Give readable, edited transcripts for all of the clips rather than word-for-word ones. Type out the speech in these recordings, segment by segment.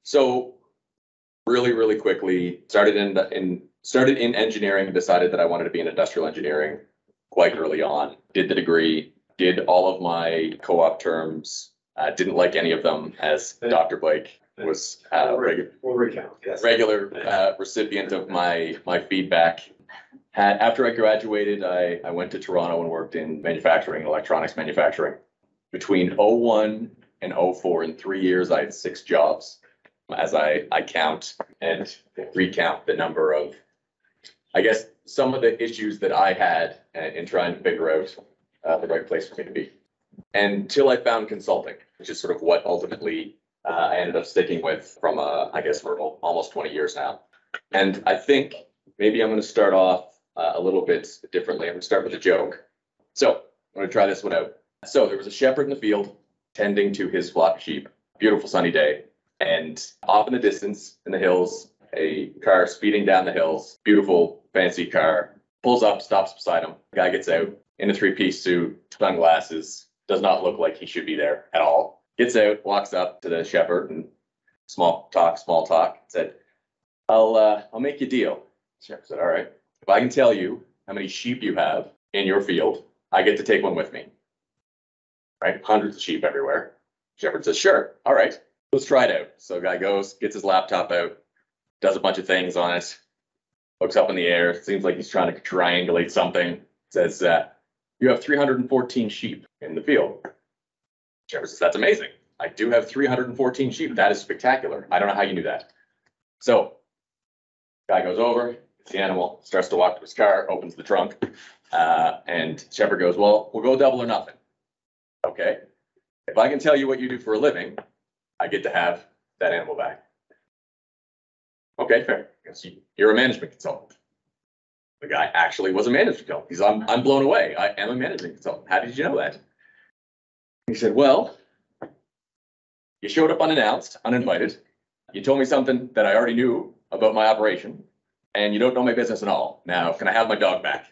So really quickly started in engineering and decided that I wanted to be in industrial engineering quite early on. Did the degree, did all of my co-op terms, didn't like any of them, as Dr. Blake was regular recipient of my feedback. After I graduated, I went to Toronto and worked in manufacturing, electronics manufacturing. Between 01 and 04, in 3 years, I had 6 jobs. As I count and recount the number of, I guess, some of the issues that I had in trying to figure out the right place for me to be. Until I found consulting, which is sort of what ultimately I ended up sticking with from, I guess, for almost 20 years now. And I think maybe I'm going to start off a little bit differently. I'm going to start with a joke. So I'm going to try this one out. So there was a shepherd in the field tending to his flock of sheep. Beautiful sunny day. And off in the distance, in the hills, a car speeding down the hills, beautiful, fancy car, pulls up, stops beside him. The guy gets out in a 3-piece suit, sunglasses, does not look like he should be there at all. Gets out, walks up to the shepherd and small talk, said, I'll make you a deal. The shepherd said, all right, if I can tell you how many sheep you have in your field, I get to take one with me. Right? Hundreds of sheep everywhere. Shepherd says, sure, all right. Let's try it out. So guy goes, gets his laptop out, does a bunch of things on it, looks up in the air, seems like he's trying to triangulate something, says, you have 314 sheep in the field. Shepherd says, that's amazing. I do have 314 sheep. That is spectacular. I don't know how you knew that. So guy goes over, gets the animal, starts to walk to his car, opens the trunk, and shepherd goes, well, we'll go double or nothing. Okay. If I can tell you what you do for a living, I get to have that animal back. Okay, fair. You're a management consultant. The guy actually was a management consultant. He's, I'm blown away. I am a management consultant. How did you know that? He said, well, you showed up unannounced, uninvited. You told me something that I already knew about my operation, and you don't know my business at all. Now, can I have my dog back?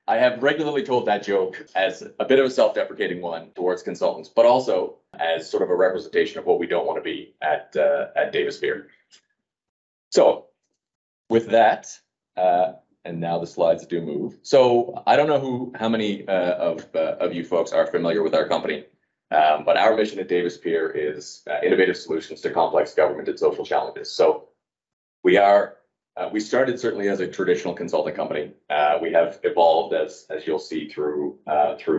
I have regularly told that joke as a bit of a self-deprecating one towards consultants, but also as sort of a representation of what we don't want to be at Davis Pier. So with that, and now the slides do move. So I don't know how many of you folks are familiar with our company, but our mission at Davis Pier is innovative solutions to complex government and social challenges. So we started certainly as a traditional consulting company. We have evolved, as you'll see through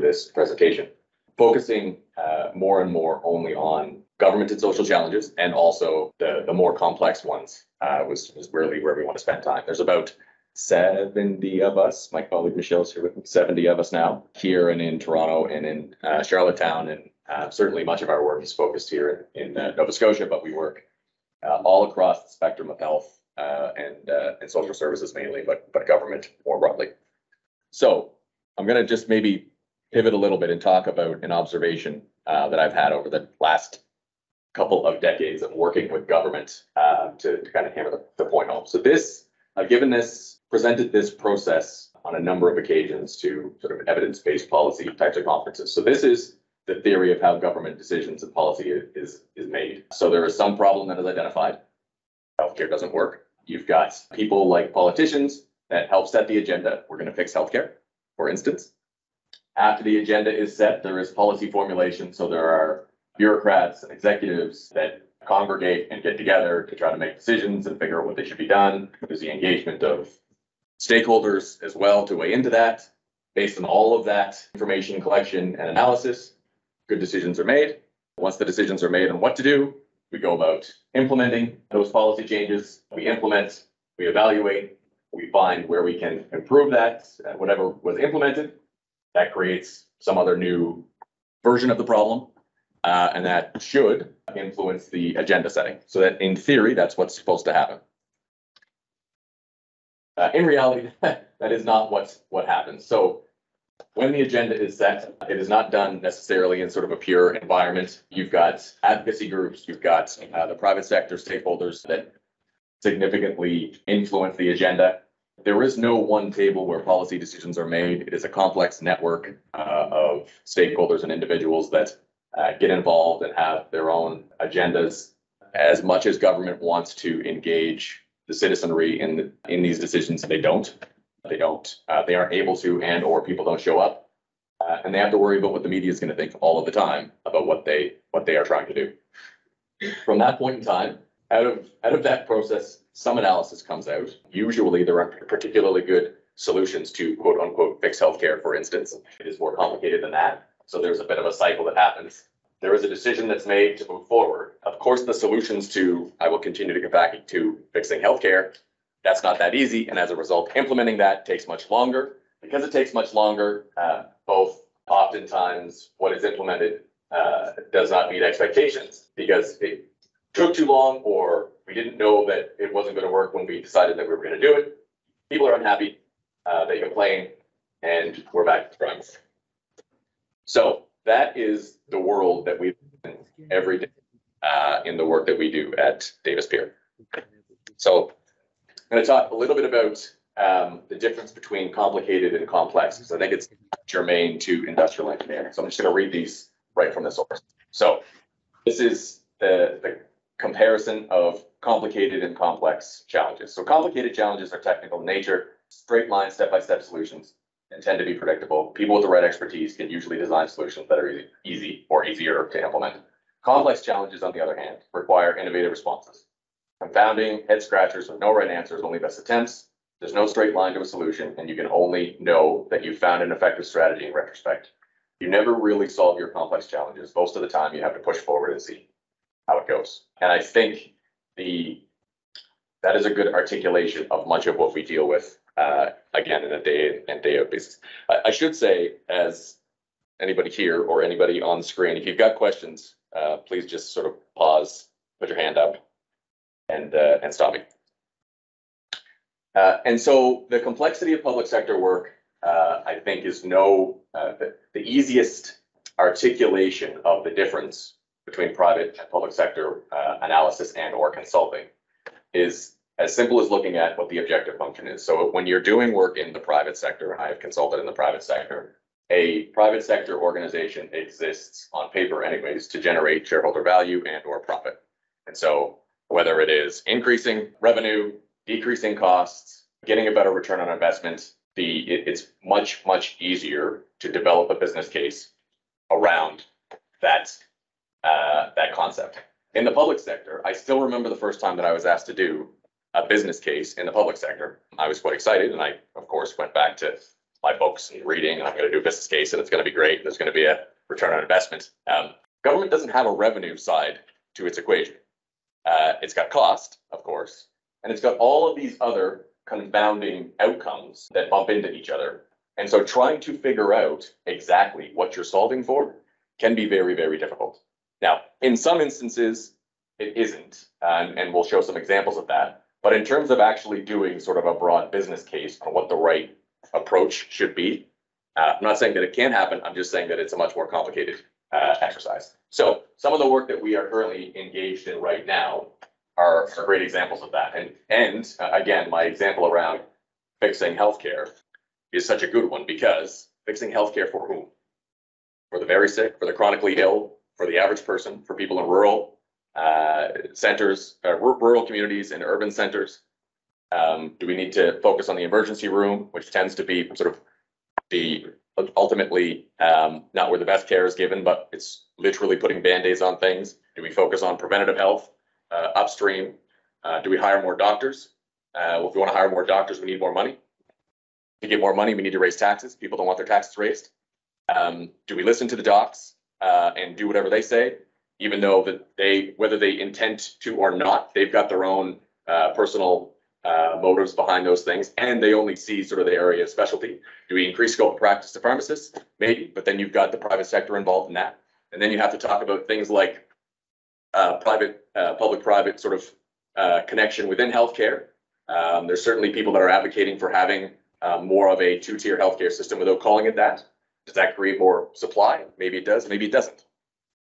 this presentation, focusing more and more only on government and social challenges, and also the more complex ones was really where we want to spend time. There's about 70 of us. My colleague Michelle's here with me. 70 of us now here and in Toronto and in Charlottetown, and certainly much of our work is focused here in Nova Scotia, but we work all across the spectrum of health. And social services mainly, but government more broadly. So I'm going to just maybe pivot a little bit and talk about an observation that I've had over the last couple of decades of working with government to kind of hammer the point home. So I've presented this process on a number of occasions to sort of evidence-based policy types of conferences. So this is the theory of how government decisions and policy is made. So there is some problem that is identified. Healthcare doesn't work. You've got people like politicians that help set the agenda. We're going to fix healthcare, for instance. After the agenda is set, there is policy formulation. So there are bureaucrats and executives that congregate and get together to try to make decisions and figure out what they should be done. There's the engagement of stakeholders as well to weigh into that. Based on all of that information collection and analysis, good decisions are made. Once the decisions are made on what to do, we go about implementing those policy changes. We implement, we evaluate, we find where we can improve that, whatever was implemented. That creates some other new version of the problem, and that should influence the agenda setting. So that in theory, that's what's supposed to happen. In reality, that is not what happens. So when the agenda is set, it is not done necessarily in sort of a pure environment. You've got advocacy groups, you've got the private sector stakeholders that significantly influence the agenda. There is no one table where policy decisions are made. It is a complex network of stakeholders and individuals that get involved and have their own agendas. As much as government wants to engage the citizenry in these decisions, they don't. They aren't able to, and or people don't show up, and they have to worry about what the media is going to think all of the time about what they are trying to do. From that point in time, out of that process, some analysis comes out. Usually, there aren't particularly good solutions to quote unquote fix healthcare, for instance. It is more complicated than that. So there's a bit of a cycle that happens. There is a decision that's made to move forward. Of course, the solutions to, I will continue to get back to fixing healthcare, that's not that easy. And as a result, implementing that takes much longer. Because it takes much longer, both oftentimes what is implemented does not meet expectations because it took too long or we didn't know that it wasn't going to work when we decided that we were going to do it. People are unhappy, they complain, and we're back to front. So that is the world that we live in every day in the work that we do at Davis Pier. So I'm going to talk a little bit about the difference between complicated and complex, because I think it's germane to industrial engineering. So I'm just going to read these right from the source. So this is the comparison of complicated and complex challenges. So complicated challenges are technical in nature, straight line, step-by-step solutions, and tend to be predictable. People with the right expertise can usually design solutions that are easy or easier to implement. Complex challenges, on the other hand, require innovative responses. Confounding, head scratchers with no right answers, only best attempts. There's no straight line to a solution, and you can only know that you found an effective strategy in retrospect. You never really solve your complex challenges. Most of the time, you have to push forward and see how it goes. And I think that is a good articulation of much of what we deal with, again, in a day in and day out basis. I should say, as anybody here or anybody on the screen, if you've got questions, please just sort of pause, put your hand up, and stop me. And so the complexity of public sector work, I think, is the easiest articulation of the difference between private and public sector analysis and or consulting is as simple as looking at what the objective function is. So when you're doing work in the private sector, and I have consulted in the private sector, a private sector organization exists on paper anyways to generate shareholder value and or profit. And so whether it is increasing revenue, decreasing costs, getting a better return on investment, it's much, much easier to develop a business case around that concept. In the public sector, I still remember the first time that I was asked to do a business case in the public sector. I was quite excited, and I, of course, went back to my books and reading, and I'm going to do a business case, and it's going to be great. There's going to be a return on investment. Government doesn't have a revenue side to its equation. It's got cost, of course, and it's got all of these other confounding outcomes that bump into each other. And so trying to figure out exactly what you're solving for can be very, very difficult. Now, in some instances, it isn't, and we'll show some examples of that. But in terms of actually doing sort of a broad business case on what the right approach should be, I'm not saying that it can happen. I'm just saying that it's a much more complicated exercise. So some of the work that we are currently engaged in right now are great examples of that. And again, my example around fixing healthcare is such a good one, because fixing healthcare for whom? For the very sick, for the chronically ill, for the average person, for people in rural centers, rural communities and urban centers. Do we need to focus on the emergency room, which tends to be sort of ultimately not where the best care is given, but it's literally putting Band-Aids on things? Do we focus on preventative health upstream? Do we hire more doctors? Well, if we want to hire more doctors, we need more money. To get more money, we need to raise taxes. People don't want their taxes raised. Do we listen to the docs and do whatever they say, even though that whether they intend to or not, they've got their own personal motives behind those things, and they only see sort of the area of specialty? Do we increase scope of practice to pharmacists? Maybe, but then you've got the private sector involved in that. And then you have to talk about things like public-private sort of connection within healthcare. There's certainly people that are advocating for having more of a two-tier healthcare system without calling it that. Does that create more supply? Maybe it does, maybe it doesn't.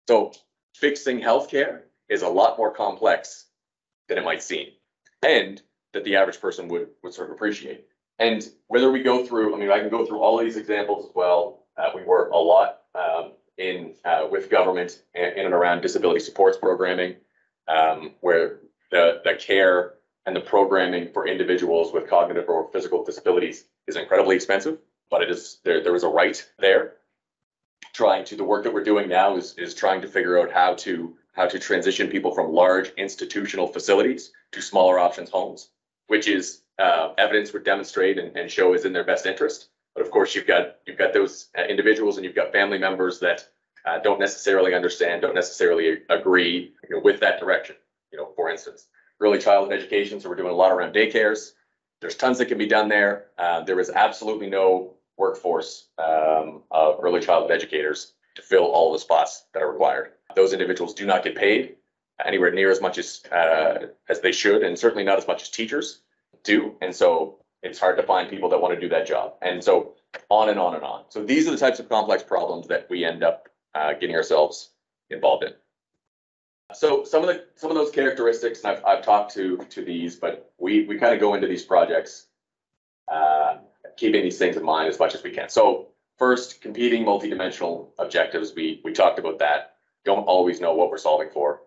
So fixing healthcare is a lot more complex than it might seem, and that the average person would sort of appreciate. And whether we go through, I mean, I can go through all of these examples as well. We work a lot in with government in and around disability supports programming, where the care and the programming for individuals with cognitive or physical disabilities is incredibly expensive, but it is there is a right there. The work that we're doing now is trying to figure out how to transition people from large institutional facilities to smaller options homes, which is evidence would demonstrate and show is in their best interest. But of course, you've got those individuals and you've got family members that don't necessarily understand, don't necessarily agree with that direction. For instance, early childhood education. So we're doing a lot around daycares. There's tons that can be done there. There is absolutely no workforce of early childhood educators to fill all the spots that are required. Those individuals do not get paid anywhere near as much as they should, and certainly not as much as teachers do. And so it's hard to find people that want to do that job. And so on and on and on. So these are the types of complex problems that we end up getting ourselves involved in. So some of those characteristics, and I've talked to these, but we kind of go into these projects keeping these things in mind as much as we can. So first, competing multidimensional objectives. We talked about that. Don't always know what we're solving for.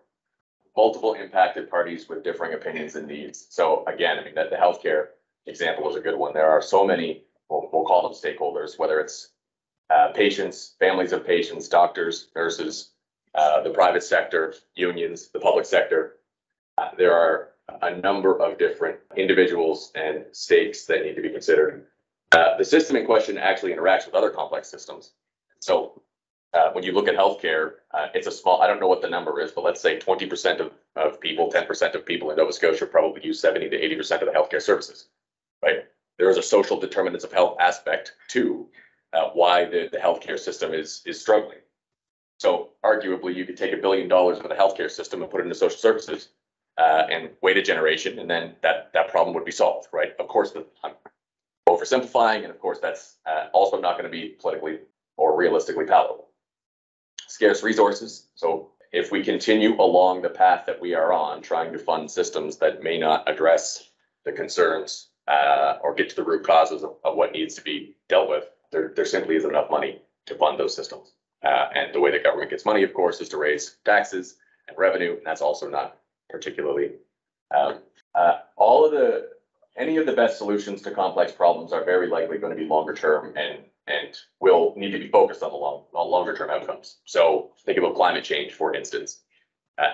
Multiple impacted parties with differing opinions and needs. So again, I mean, the healthcare example is a good one. There are so many, we'll call them stakeholders, whether it's patients, families of patients, doctors, nurses, the private sector, unions, the public sector. There are a number of different individuals and stakes that need to be considered. The system in question actually interacts with other complex systems. So when you look at healthcare, it's a small, I don't know what the number is, but let's say 20% of people, 10% of people in Nova Scotia probably use 70 to 80% of the healthcare services, right? There is a social determinants of health aspect to why the healthcare system is struggling. So arguably, you could take $1 billion of the healthcare system and put it into social services and wait a generation, and then that problem would be solved, right? Of course, I'm oversimplifying, and of course, that's also not going to be politically or realistically palatable. Scarce resources. So if we continue along the path that we are on, trying to fund systems that may not address the concerns or get to the root causes of what needs to be dealt with, there simply isn't enough money to fund those systems. And the way the government gets money, of course, is to raise taxes and revenue, and that's also not particularly. Any of the best solutions to complex problems are very likely going to be longer term and will need to be focused on longer term outcomes. So think about climate change, for instance.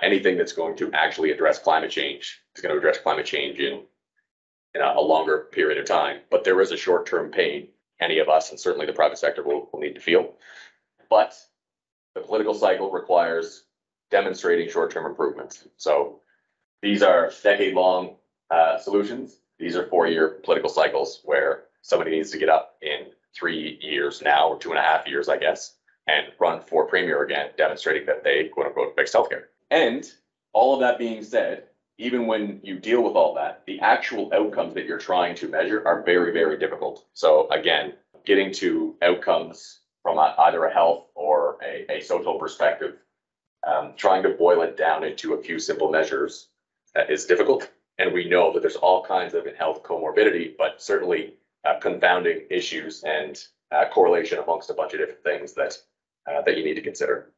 Anything that's going to actually address climate change is going to address climate change in a longer period of time. But there is a short term pain any of us, and certainly the private sector, will need to feel. But the political cycle requires demonstrating short-term improvements. So these are decade-long solutions. These are 4-year political cycles where somebody needs to get up in 3 years now, or 2.5 years, I guess, and run for premier again, demonstrating that they, quote unquote, fix healthcare. And all of that being said, even when you deal with all that, the actual outcomes that you're trying to measure are very, very difficult. So again, getting to outcomes from either a health or a social perspective, trying to boil it down into a few simple measures is difficult. And we know that there's all kinds of health comorbidity, but certainly confounding issues and correlation amongst a bunch of different things that you need to consider.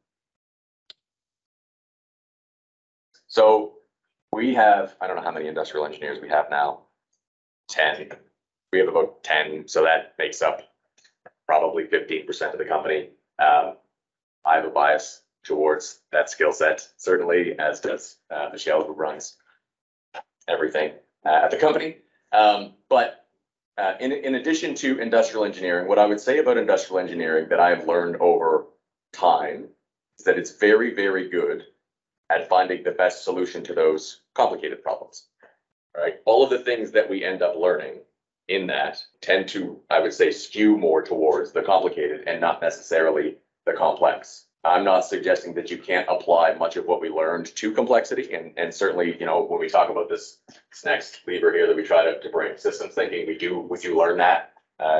So we have, I don't know how many industrial engineers we have now, 10. We have about 10, so that makes up probably 15% of the company. I have a bias towards that skill set, certainly, as does Michelle, who runs everything at the company. But in addition to industrial engineering, what I would say about industrial engineering that I have learned over time is that it's very, very good at finding the best solution to those complicated problems. Right? All of the things that we end up learning in that tend to, I would say, skew more towards the complicated and not necessarily the complex. I'm not suggesting that you can't apply much of what we learned to complexity. And certainly, when we talk about this next lever here that we try to bring, systems thinking, we do learn that.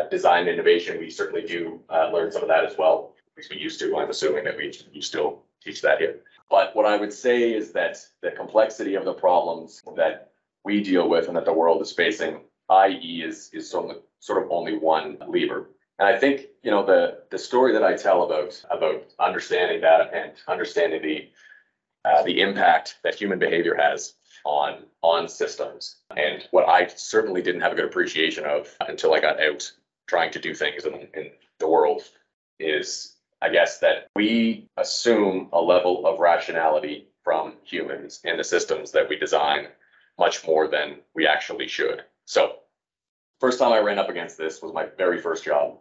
Design innovation, we certainly do learn some of that as well. At least we used to. I'm assuming that you still teach that here. But what I would say is that the complexity of the problems that we deal with and that the world is facing, i.e. is sort of only one lever. And I think, you know, the story that I tell about understanding that and understanding the impact that human behavior has on systems, and what I certainly didn't have a good appreciation of until I got out trying to do things in the world, is, I guess, that we assume a level of rationality from humans in the systems that we design much more than we actually should. So first time I ran up against this was my very first job.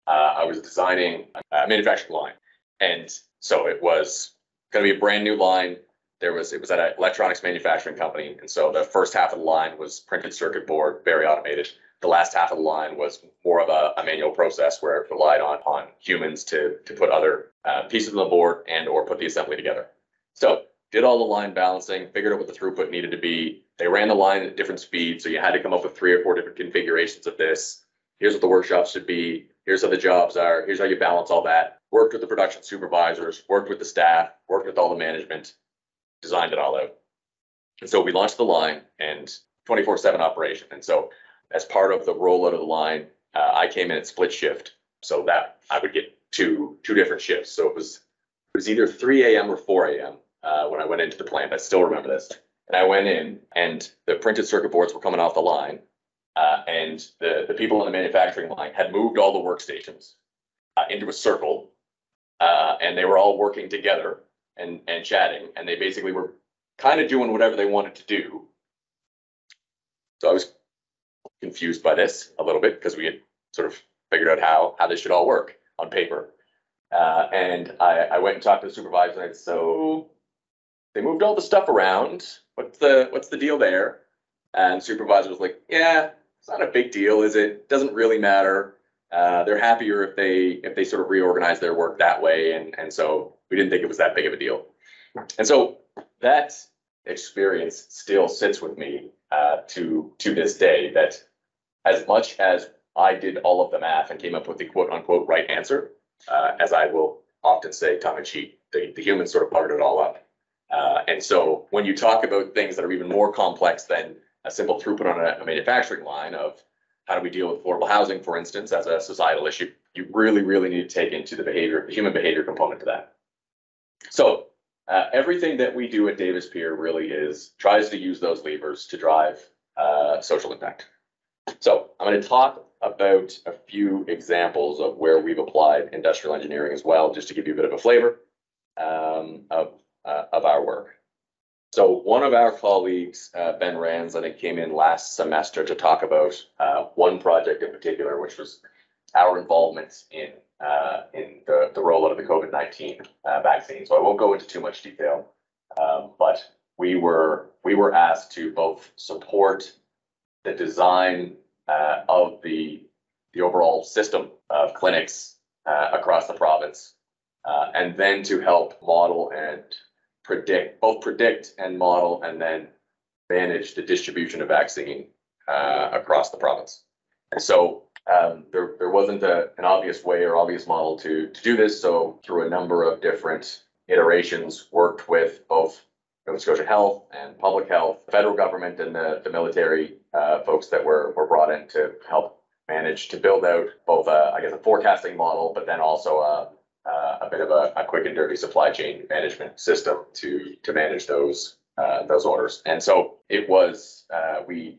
I was designing a manufacturing line. And so it was going to be a brand new line. It was at an electronics manufacturing company. And so the first half of the line was printed circuit board, very automated. The last half of the line was more of a manual process where it relied on humans to put other pieces on the board and or put the assembly together. So did all the line balancing, figured out what the throughput needed to be. They ran the line at different speeds. So you had to come up with 3 or 4 different configurations of this. Here's what the workshop should be. Here's how the jobs are. Here's how you balance all that. Worked with the production supervisors, worked with the staff, worked with all the management, designed it all out. And so we launched the line and 24/7 operation. And so as part of the rollout of the line, I came in at split shift so that I would get two different shifts. So it was either 3 a.m. or 4 a.m. When I went into the plant. I still remember this. And I went in and the printed circuit boards were coming off the line. And the people in the manufacturing line had moved all the workstations into a circle. And they were all working together and chatting. And they basically were kind of doing whatever they wanted to do. So I was confused by this a little bit because we had sort of figured out how this should all work on paper. And I went and talked to the supervisor and I said, so they moved all the stuff around. What's the deal there? And the supervisor was like, yeah, it's not a big deal, is it? Doesn't really matter. They're happier if they sort of reorganize their work that way. And so we didn't think it was that big of a deal. And so that experience still sits with me to this day, that as much as I did all of the math and came up with the quote unquote right answer, as I will often say tongue in cheek, the humans sort of buggered it all up. And so when you talk about things that are even more complex than a simple throughput on a manufacturing line of how do we deal with affordable housing, for instance, as a societal issue, you really, really need to take into the human behavior component to that. So everything that we do at Davis Pier really tries to use those levers to drive social impact. So I'm going to talk about a few examples of where we've applied industrial engineering as well, just to give you a bit of a flavor of our work. So one of our colleagues, Ben Rands, I think came in last semester to talk about one project in particular, which was our involvement in the rollout of the COVID-19 vaccine. So I won't go into too much detail, but we were asked to both support the design of the overall system of clinics across the province, and then to help model and predict and model and then manage the distribution of vaccine across the province. And so there wasn't an obvious way or obvious model to do this. So through a number of different iterations, worked with both Nova Scotia Health and Public Health, federal government, and the military folks that were brought in to help manage to build out both a forecasting model, but then also a bit of a quick and dirty supply chain management system to manage those orders. And so it was we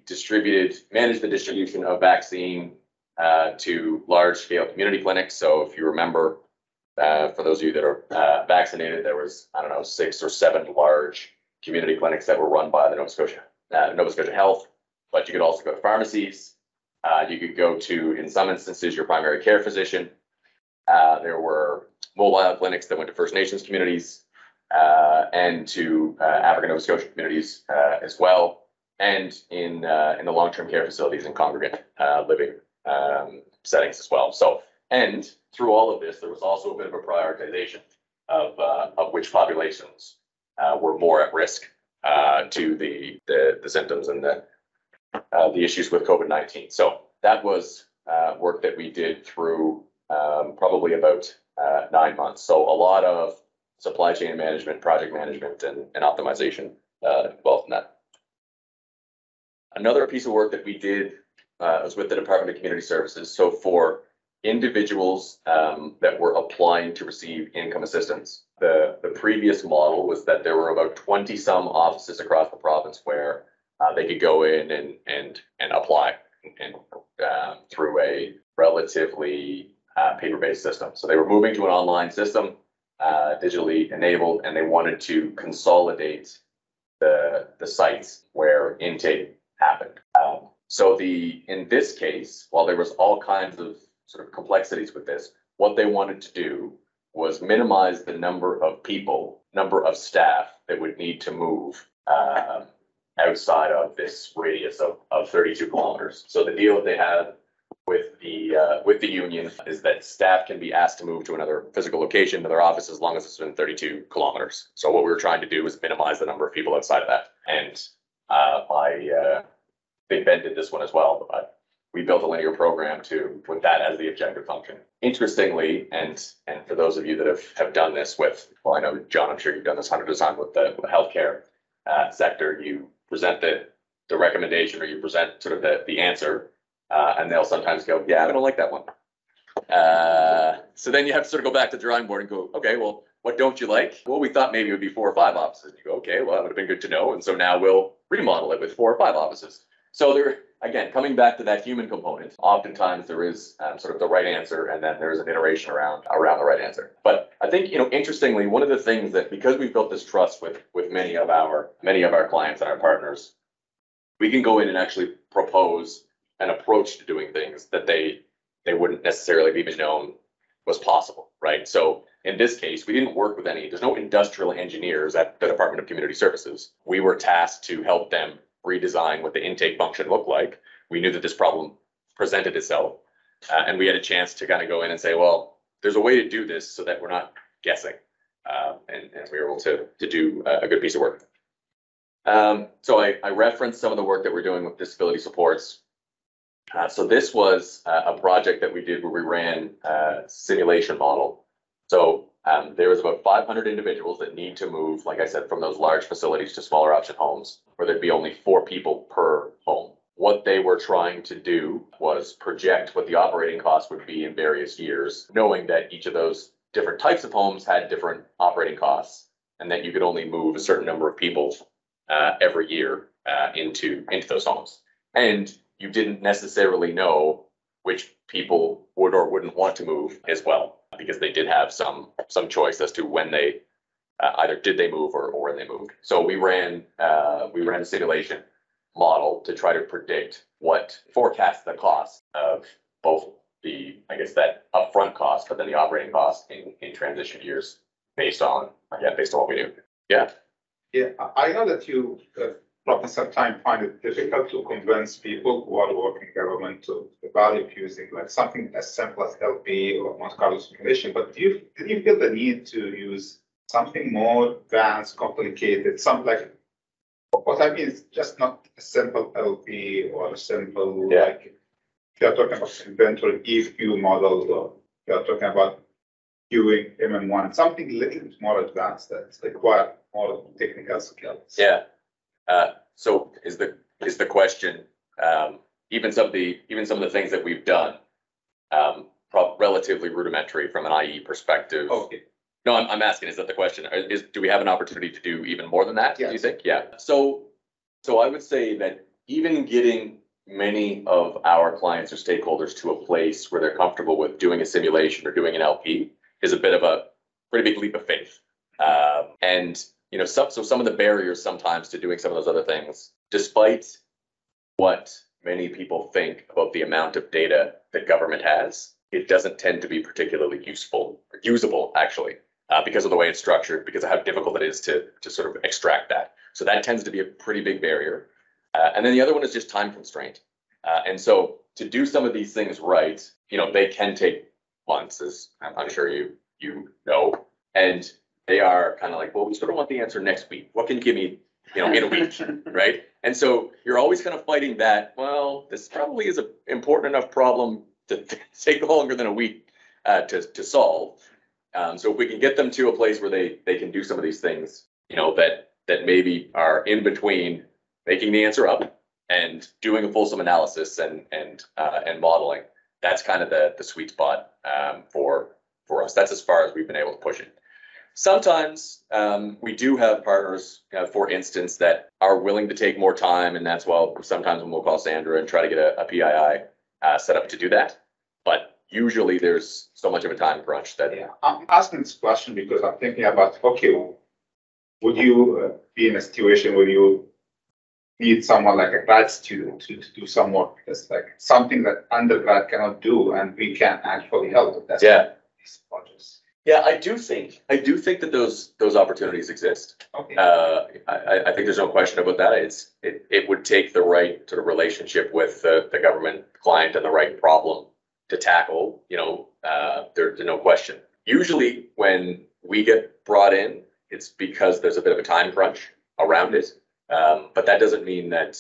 managed the distribution of vaccine to large scale community clinics. So if you remember, for those of you that are vaccinated, there was 6 or 7 large community clinics that were run by the Nova Scotia Health. But you could also go to pharmacies. You could go to, in some instances, your primary care physician. There were mobile clinics that went to First Nations communities and to African Nova Scotia communities as well, and in the long-term care facilities and congregate living settings as well. So, and through all of this, there was also a bit of a prioritization of which populations were more at risk to the symptoms and the issues with COVID-19. So that was work that we did through probably about 9 months. So a lot of supply chain management, project management, and optimization involved in that. Another piece of work that we did was with the Department of Community Services. So for individuals that were applying to receive income assistance. The previous model was that there were about 20 some offices across the province where they could go in and apply and through a relatively paper-based system. So they were moving to an online system, digitally enabled, and they wanted to consolidate the sites where intake happened. So in this case, while there was all kinds of sort of complexities with this, what they wanted to do was minimize the number of people, number of staff that would need to move outside of this radius of 32 kilometers. So the deal that they had with the union is that staff can be asked to move to another physical location, another office, as long as it's within 32 kilometers. So what we were trying to do is minimize the number of people outside of that. And Big Ben did this one as well, but we built a linear program with that as the objective function. Interestingly, and for those of you that have done this with, well, I know, John, I'm sure you've done this hundreds of times with the healthcare sector, you present the recommendation, or you present sort of the answer, and they'll sometimes go, yeah, I don't like that one. So then you have to sort of go back to the drawing board and go, okay, well, what don't you like? Well, we thought maybe it would be 4 or 5 offices. You go, okay, well, that would have been good to know. And so now we'll remodel it with 4 or 5 offices. So there, again, coming back to that human component, oftentimes there is sort of the right answer, and then there's an iteration around the right answer. But I think, interestingly, one of the things that, because we've built this trust with many of our clients and our partners, we can go in and actually propose an approach to doing things that they wouldn't necessarily have even known was possible, right? So in this case, we didn't work with there's no industrial engineers at the Department of Community Services. We were tasked to help them redesign what the intake function looked like. We knew that this problem presented itself, and we had a chance to kind of go in and say, well, there's a way to do this so that we're not guessing, and we were able to do a good piece of work. So I referenced some of the work that we're doing with disability supports. So this was a project that we did where we ran a simulation model. So there was about 500 individuals that need to move, like I said, from those large facilities to smaller option homes, where there'd be only 4 people per home. What they were trying to do was project what the operating cost would be in various years, knowing that each of those different types of homes had different operating costs, and that you could only move a certain number of people every year into those homes. And you didn't necessarily know which people would or wouldn't want to move as well, because they did have some choice as to when they either did they move or when they moved. So we ran a simulation model to try to predict forecast the cost of both that upfront cost, but then the operating cost in transition years based on what we knew. Yeah. Yeah, I know that you probably sometimes find it difficult to convince people who are working in government to the value of using like something as simple as LP or Monte Carlo simulation, but did you feel the need to use something more advanced, complicated, something like, what I mean is just not a simple LP or a simple, like, if you're talking about inventory EQ models, or if you're talking about queuing MM1, something a little bit more advanced that require more technical skills. Yeah. So is the question, even some of the things that we've done, relatively rudimentary from an IE perspective? Okay. No, I'm asking, is that the question? Do we have an opportunity to do even more than that? Yes. Do you think? Yeah. So I would say that even getting many of our clients or stakeholders to a place where they're comfortable with doing a simulation or doing an LP is a bit of a pretty big leap of faith. And so some of the barriers sometimes to doing some of those other things, despite what many people think about the amount of data that government has, it doesn't tend to be particularly usable actually, because of the way it's structured, because of how difficult it is to sort of extract that. So that tends to be a pretty big barrier. And then the other one is just time constraint. And so to do some of these things right, they can take months, as I'm sure you know, and they are kind of like, well, we sort of want the answer next week. What can you give me, in a week, right? And so you're always kind of fighting that, well, this probably is an important enough problem to take longer than a week to solve. So if we can get them to a place where they can do some of these things, that maybe are in between making the answer up and doing a fulsome analysis and modeling, that's kind of the sweet spot for us. That's as far as we've been able to push it. Sometimes we do have partners, for instance, that are willing to take more time, and that's why sometimes when we'll call Sandra and try to get a PII set up to do that. But usually there's so much of a time crunch that. Yeah, I'm asking this question because I'm thinking about, okay, would you be in a situation where you need someone like a grad student to do some work? It's like something that undergrad cannot do, and we can actually help with that. These projects. Yeah, I do think that those opportunities exist. Okay. I think there's no question about that. It would take the right sort of relationship with the government client and the right problem to tackle. There's no question. Usually when we get brought in, it's because there's a bit of a time crunch around it. But that doesn't mean that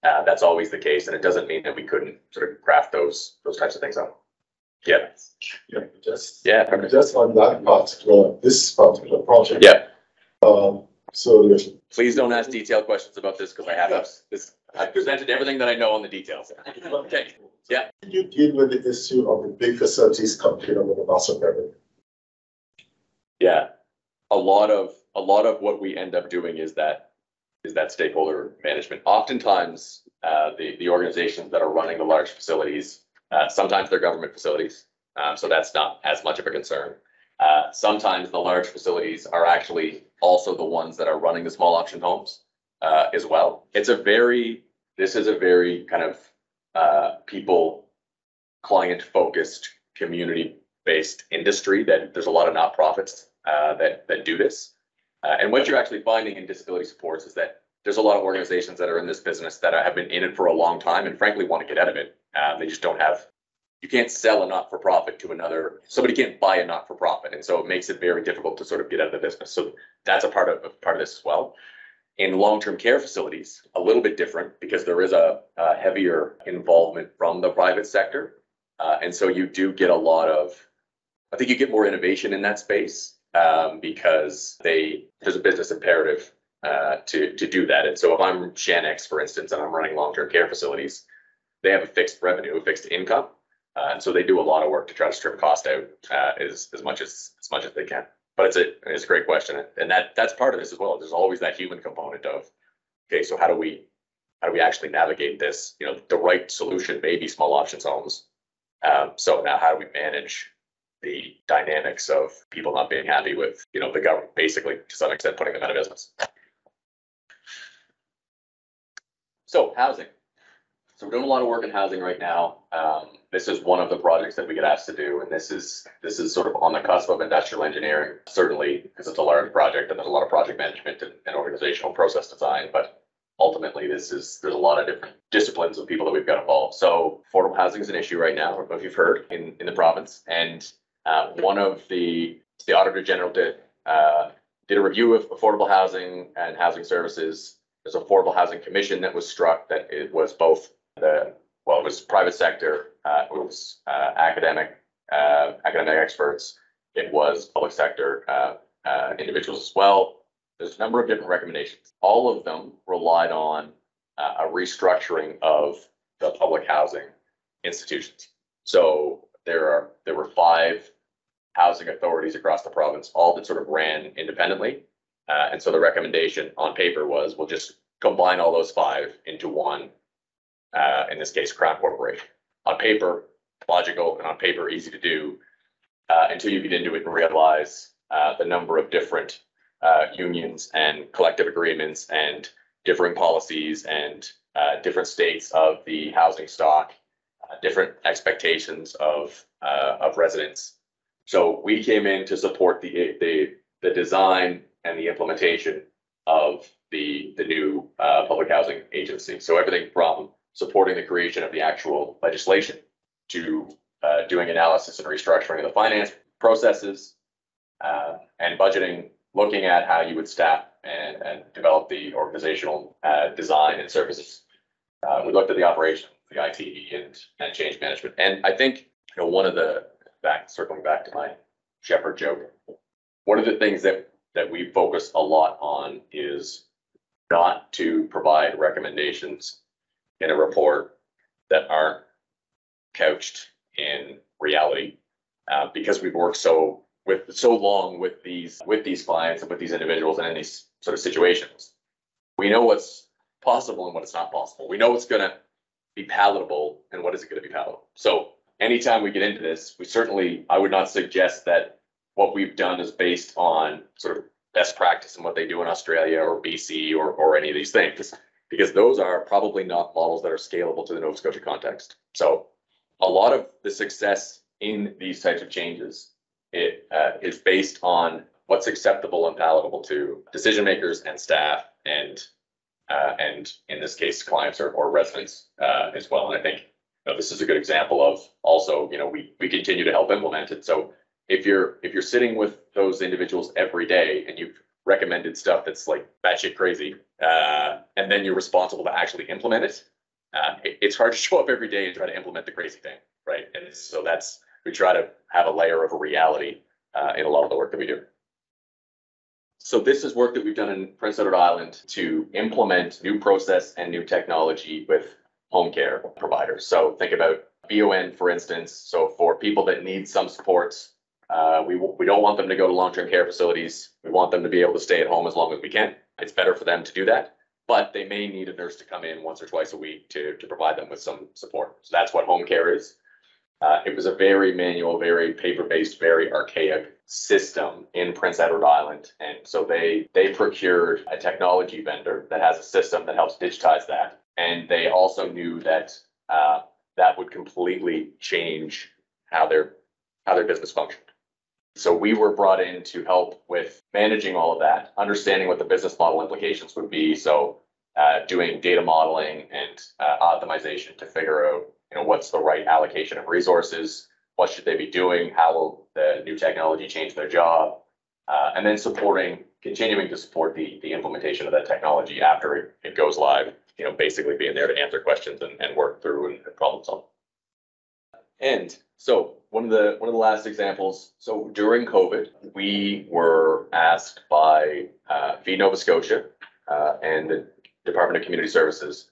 that's always the case, and it doesn't mean that we couldn't sort of craft those types of things out. Yeah. Just on that this particular project. Yeah. So please don't ask detailed questions about this because I presented everything that I know on the details. Okay. Yeah. Did you deal with the issue of the big facilities competing with the master permit? Yeah. A lot of what we end up doing is that stakeholder management. Oftentimes, the organizations that are running the large facilities, sometimes they're government facilities, so that's not as much of a concern. Sometimes the large facilities are actually also the ones that are running the small option homes as well. This is a very kind of people, client focused, community based industry that there's a lot of nonprofits that do this. And what you're actually finding in disability supports is that there's a lot of organizations that are in this business that have been in it for a long time and frankly want to get out of it. They just don't have. You can't sell a not-for-profit to another. Somebody can't buy a not-for-profit, and so it makes it very difficult to sort of get out of the business. So that's a part of this as well. In long-term care facilities, a little bit different because there is a heavier involvement from the private sector, and so you do get a lot of. I think you get more innovation in that space because there's a business imperative to do that. And so if I'm Shanex, for instance, and I'm running long-term care facilities, they have a fixed revenue, a fixed income. And so they do a lot of work to try to strip cost out as much as they can. But it's a great question, and that's part of this as well. There's always that human component of, okay, so how do we actually navigate this? The right solution may be small options homes. So now how do we manage the dynamics of people not being happy with the government, basically to some extent putting them out of business? So housing. So we're doing a lot of work in housing right now. This is one of the projects that we get asked to do, and this is sort of on the cusp of industrial engineering, certainly because it's a large project and there's a lot of project management and organizational process design. But ultimately, there's a lot of different disciplines of people that we've got involved. So affordable housing is an issue right now, I don't know if you've heard, in the province. And one of the Auditor General did a review of affordable housing and housing services. There's an Affordable Housing Commission that was struck that it was both it was private sector, it was academic experts, it was public sector individuals as well. There's a number of different recommendations. All of them relied on a restructuring of the public housing institutions. So there were 5 housing authorities across the province, all that sort of ran independently. And so the recommendation on paper was, we'll just combine all those 5 into one, in this case, Crown Corporation. On paper, logical, and on paper, easy to do, until you get into it and realize the number of different unions and collective agreements and differing policies and different states of the housing stock, different expectations of residents. So we came in to support the design and the implementation of the new public housing agency. So everything from supporting the creation of the actual legislation to doing analysis and restructuring of the finance processes and budgeting, looking at how you would staff and develop the organizational design and services. We looked at the operation, the IT and change management. And I think one of the circling back to my Shepherd joke, one of the things that we focus a lot on is not to provide recommendations in a report that aren't couched in reality because we've worked so long with these clients and with these individuals and in these sort of situations. We know what's possible and what is not possible. We know what's going to be palatable and what isn't going to be palatable. So anytime we get into this, I would not suggest that what we've done is based on sort of best practice and what they do in Australia or BC or any of these things, because those are probably not models that are scalable to the Nova Scotia context. So a lot of the success in these types of changes is based on what's acceptable and palatable to decision makers and staff and in this case clients or residents as well. And I think this is a good example of also we continue to help implement it. So if you're sitting with those individuals every day and you've recommended stuff that's like batshit crazy, and then you're responsible to actually implement it, it's hard to show up every day and try to implement the crazy thing, right? And so we try to have a layer of a reality in a lot of the work that we do. So this is work that we've done in Prince Edward Island to implement new process and new technology with home care providers. So think about BON, for instance. So for people that need some supports, we don't want them to go to long-term care facilities. We want them to be able to stay at home as long as we can. It's better for them to do that, but they may need a nurse to come in once or twice a week to provide them with some support. So that's what home care is. It was a very manual, very paper-based, very archaic system in Prince Edward Island. And so they procured a technology vendor that has a system that helps digitize that. And they also knew that that would completely change how their business functioned. So we were brought in to help with managing all of that, understanding what the business model implications would be. So doing data modeling and optimization to figure out what's the right allocation of resources, what should they be doing, how will the new technology change their job, and then continuing to support the implementation of that technology after it goes live, basically being there to answer questions and work through and problem solve. And so one of the last examples, so during COVID, we were asked by Feed Nova Scotia and the Department of Community Services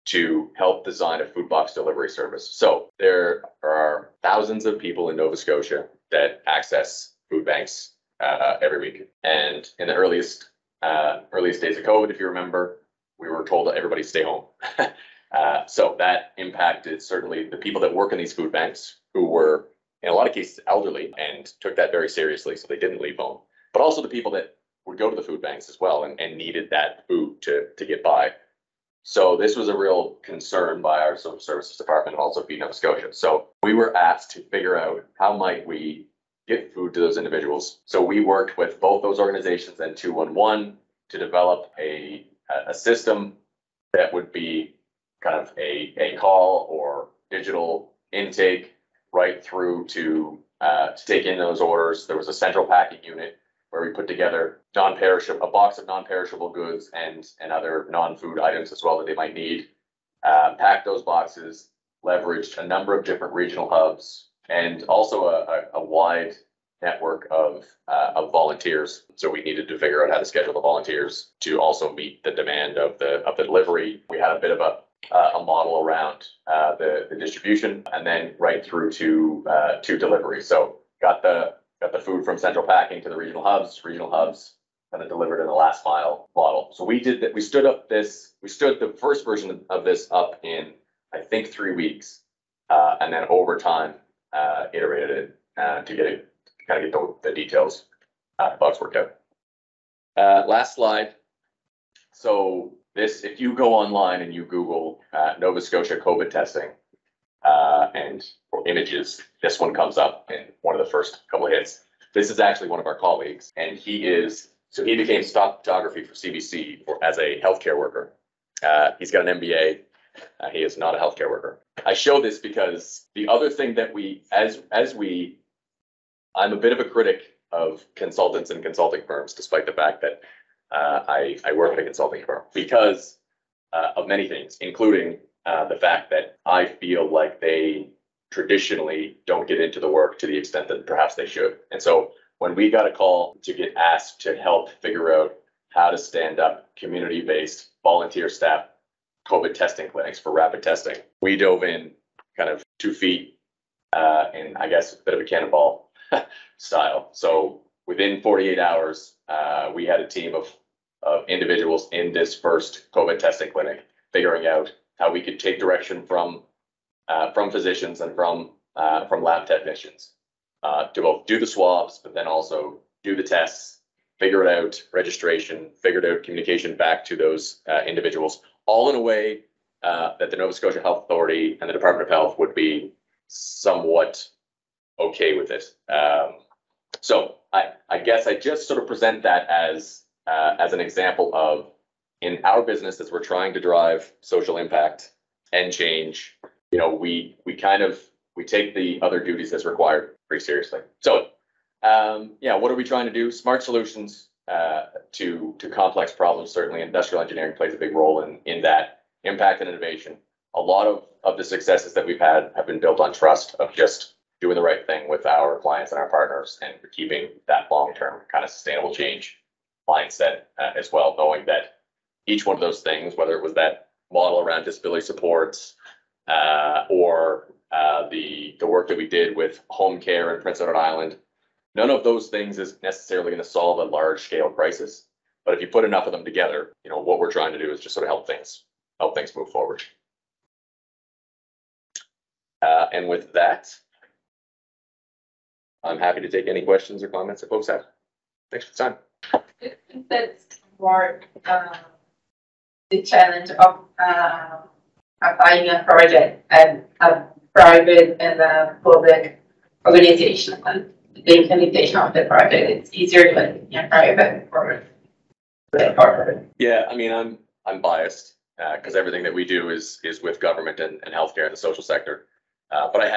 to help design a food box delivery service. So there are thousands of people in Nova Scotia that access food banks every week. And in the earliest days of COVID, if you remember, we were told that everybody stay home. So that impacted certainly the people that work in these food banks, who were in a lot of cases elderly and took that very seriously, so they didn't leave home. But also the people that would go to the food banks as well and needed that food to get by. So this was a real concern by our social services department and also Feed Nova Scotia. So we were asked to figure out how might we get food to those individuals. So we worked with both those organizations and 211 to develop a system that would be kind of a call or digital intake right through to take in those orders. There was a central packing unit where we put together a box of non-perishable goods and other non-food items as well that they might need. Packed those boxes, leveraged a number of different regional hubs, and also a wide network of volunteers. So we needed to figure out how to schedule the volunteers to also meet the demand of the delivery. We had a bit of a model around the distribution, and then right through to delivery. So got the food from central packing to the regional hubs kind of delivered in the last mile model. So we did that. We stood the first version of this up in, I think, 3 weeks, and then over time iterated it to get the details bugs worked out. Last slide. So this, if you go online and you Google Nova Scotia COVID testing and for images, this one comes up in one of the first couple of hits. This is actually one of our colleagues, and he became stock photography for CBC as a healthcare worker. He's got an MBA. He is not a healthcare worker. I show this because the other thing that I'm a bit of a critic of consultants and consulting firms, despite the fact that I work at a consulting firm, because of many things, including the fact that I feel like they traditionally don't get into the work to the extent that perhaps they should. And so when we got a call to get asked to help figure out how to stand up community-based volunteer staff COVID testing clinics for rapid testing, we dove in kind of 2 feet in, I guess, a bit of a cannonball style. So within 48 hours, we had a team of individuals in this first COVID testing clinic, figuring out how we could take direction from physicians and from lab technicians to both do the swabs, but then also do the tests, figure it out, registration, figured out communication back to those individuals, all in a way that the Nova Scotia Health Authority and the Department of Health would be somewhat okay with it. So I guess I just sort of present that as an example of, in our business, as we're trying to drive social impact and change, you know, we take the other duties as required pretty seriously. So yeah, what are we trying to do? Smart solutions to complex problems. Certainly industrial engineering plays a big role in that. Impact and innovation. A lot of the successes that we've had have been built on trust, of just doing the right thing with our clients and our partners, and keeping that long-term kind of sustainable change mindset as well, knowing that each one of those things, whether it was that model around disability supports or the work that we did with home care in Prince Edward Island, none of those things is necessarily going to solve a large-scale crisis. But if you put enough of them together, you know, what we're trying to do is just sort of help things move forward. And with that, I'm happy to take any questions or comments that folks have. Thanks for the time. I think that's more the challenge of applying a project and a private and a public organization. And the implementation of the project, it's easier when you're private or corporate. Yeah, I mean, I'm biased because everything that we do is with government and healthcare and the social sector. But I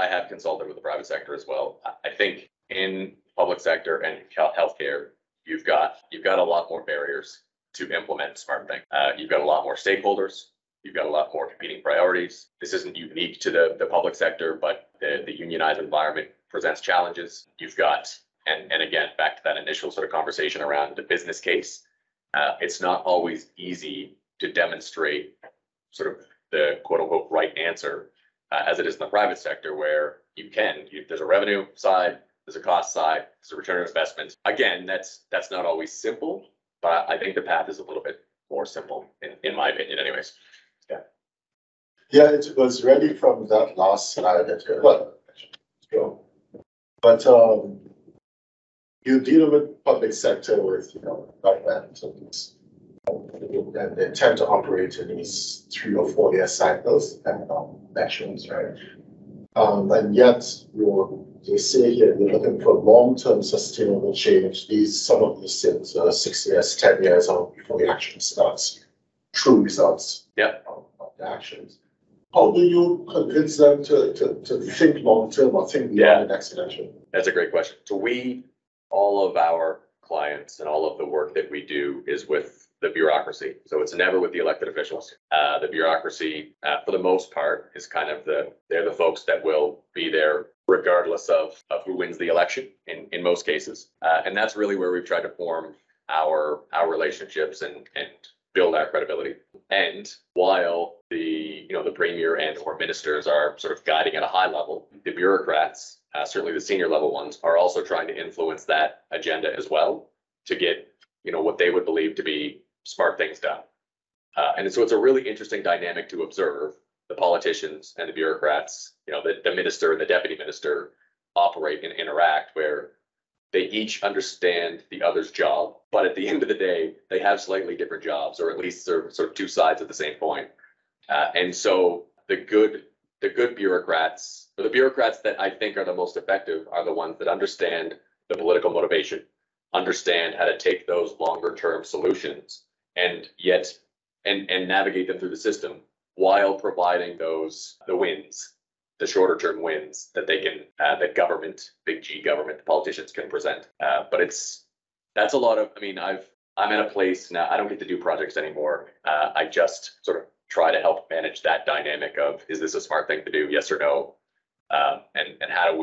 have consulted with the private sector as well. I think in public sector and healthcare, you've got a lot more barriers to implement smart thing. You've got a lot more stakeholders. You've got a lot more competing priorities. This isn't unique to the public sector, but the unionized environment presents challenges. You've got, and again, back to that initial sort of conversation around the business case, it's not always easy to demonstrate sort of the quote unquote right answer as it is in the private sector, where there's a revenue side, there's a cost side, there's a return on investment. Again, that's not always simple, but I think the path is a little bit more simple in my opinion anyways. Yeah. Yeah, it was really from that last slide that but you deal with public sector with, you know, government, and they tend to operate in these 3 or 4 year cycles and elections, right? And yet they say here you're looking for long-term sustainable change. Some of these things are 6 years, 10 years out before the action starts. True results. Yeah. Of the actions. How do you convince them to think long-term or think beyond the next election? That's a great question. So all of our clients and all of the work that we do is with the bureaucracy. So it's never with the elected officials. The bureaucracy, for the most part, is kind of they're the folks that will be there regardless of who wins the election in most cases. And that's really where we've tried to form our relationships and build our credibility. And while the premier and or ministers are sort of guiding at a high level, the bureaucrats, certainly the senior level ones, are also trying to influence that agenda as well to get, what they would believe to be smart things done. And so it's a really interesting dynamic to observe the politicians and the bureaucrats, the minister and the deputy minister operate and interact, where they each understand the other's job, but at the end of the day, they have slightly different jobs, or at least they're sort of two sides of the same coin. And so the good bureaucrats, or the bureaucrats that I think are the most effective, are the ones that understand the political motivation, understand how to take those longer term solutions and navigate them through the system while providing the wins, the shorter term wins that they can, that government, big G government, the politicians can present. But that's a lot of, I'm at a place now, I don't get to do projects anymore. I just sort of try to help manage that dynamic of, is this a smart thing to do? Yes or no? And how do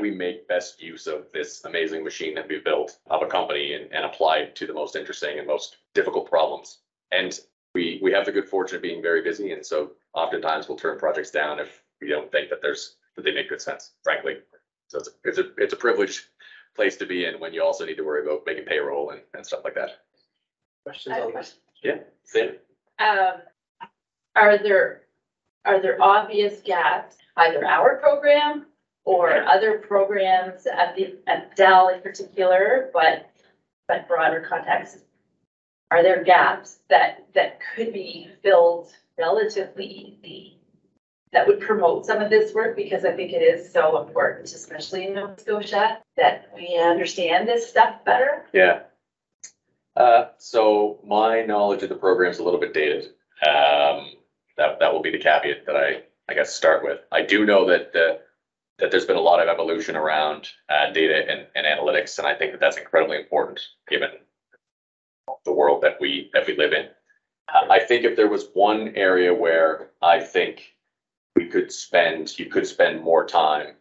we make best use of this amazing machine that we've built of a company and apply it to the most interesting and most difficult problems? And we have the good fortune of being very busy. And so oftentimes we'll turn projects down if we don't think that there's that they make good sense, frankly. So it's a privileged place to be in when you also need to worry about making payroll and stuff like that. Questions on this? Yeah, same. Are there obvious gaps, either our program or other programs at Dell in particular, but broader context? Are there gaps that could be filled relatively easy that would promote some of this work? Because I think it is so important, especially in Nova Scotia, that we understand this stuff better. Yeah. So my knowledge of the program is a little bit dated. That will be the caveat that I guess start with. I do know that there's been a lot of evolution around data and analytics, and I think that that's incredibly important given the world that we live in. I think if there was one area where I think you could spend more time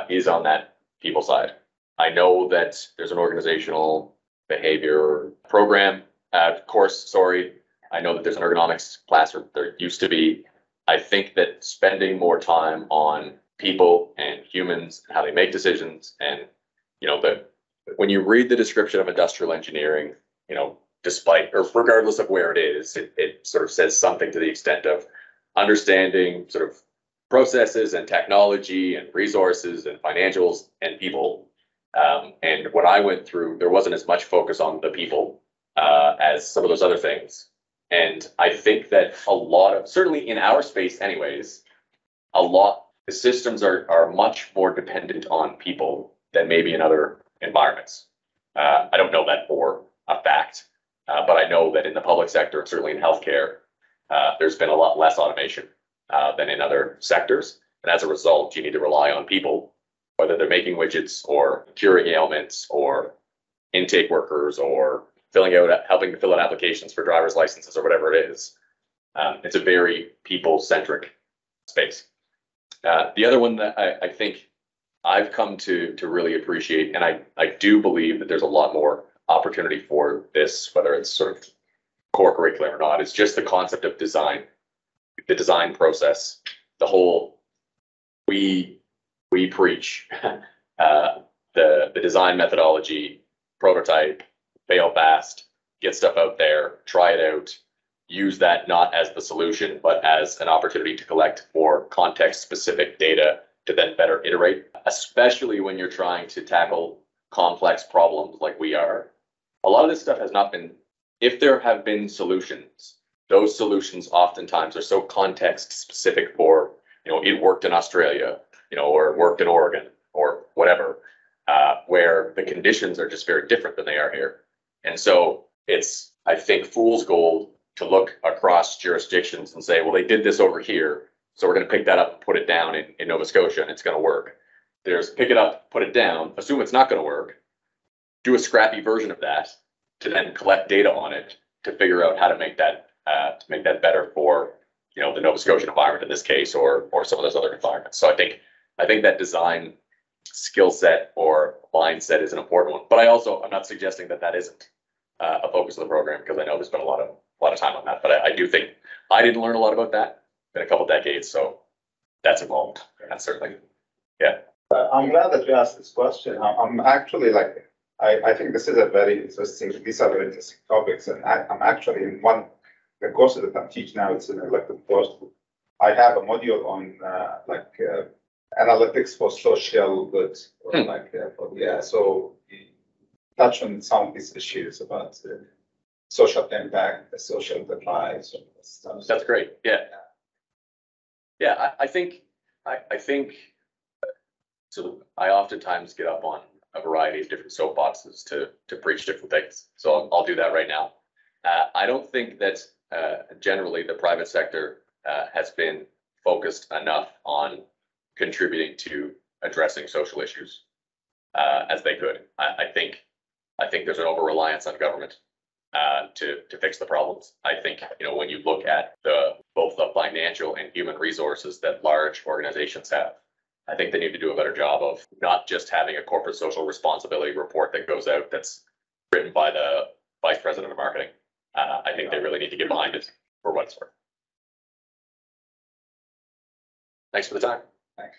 is on that people side. I know that there's an organizational behavior program course, sorry. I know that there's an ergonomics class, or there used to be. I think that spending more time on people and humans, how they make decisions, and when you read the description of industrial engineering, despite or regardless of where it is, it sort of says something to the extent of understanding sort of processes and technology and resources and financials and people. And what I went through, there wasn't as much focus on the people as some of those other things. And I think that a lot of, certainly in our space anyways, the systems are much more dependent on people than maybe in other environments. I don't know that for a fact, but I know that in the public sector, and certainly in healthcare, there's been a lot less automation than in other sectors. And as a result, you need to rely on people, whether they're making widgets or curing ailments or intake workers or helping to fill out applications for driver's licenses or whatever it is. It's a very people-centric space. The other one that I think I've come to really appreciate, and I do believe that there's a lot more opportunity for this, whether it's sort of core curriculum or not, is just the concept of design, the design process, the whole, we preach the design methodology, prototype, fail fast, get stuff out there, try it out, use that not as the solution, but as an opportunity to collect more context-specific data to then better iterate, especially when you're trying to tackle complex problems like we are. A lot of this stuff has not been, if there have been solutions, those solutions oftentimes are so context-specific for, it worked in Australia, or it worked in Oregon, or whatever, where the conditions are just very different than they are here. And so it's, I think, fool's gold to look across jurisdictions and say, well, they did this over here, so we're going to pick that up and put it down in Nova Scotia, and it's going to work. There's pick it up, put it down, assume it's not going to work, do a scrappy version of that to then collect data on it to figure out how to make that better for the Nova Scotian environment in this case, or some of those other environments. So I think that design skill set or mindset is an important one. But I'm not suggesting that isn't a focus of the program, because I know there's been a lot of time on that. But I do think I didn't learn a lot about that in a couple decades, so that's involved. And certainly, yeah. I'm glad that you asked this question. I'm actually I think this is a very interesting, these are very interesting topics. And I'm actually in the course that I'm teaching now, it's an elective course. I have a module on analytics for social goods. So we touch on some of these issues about social impact, the social divide, so stuff. That's great. Yeah. I think so. I oftentimes get up on a variety of different soapboxes to preach different things. So I'll do that right now. I don't think that generally the private sector has been focused enough on contributing to addressing social issues as they could. I think there's an over-reliance on government to fix the problems. I think when you look at both the financial and human resources that large organizations have, I think they need to do a better job of not just having a corporate social responsibility report that goes out that's written by the vice president of marketing. I think they really need to get behind it for what it's worth. Thanks for the time. Thanks.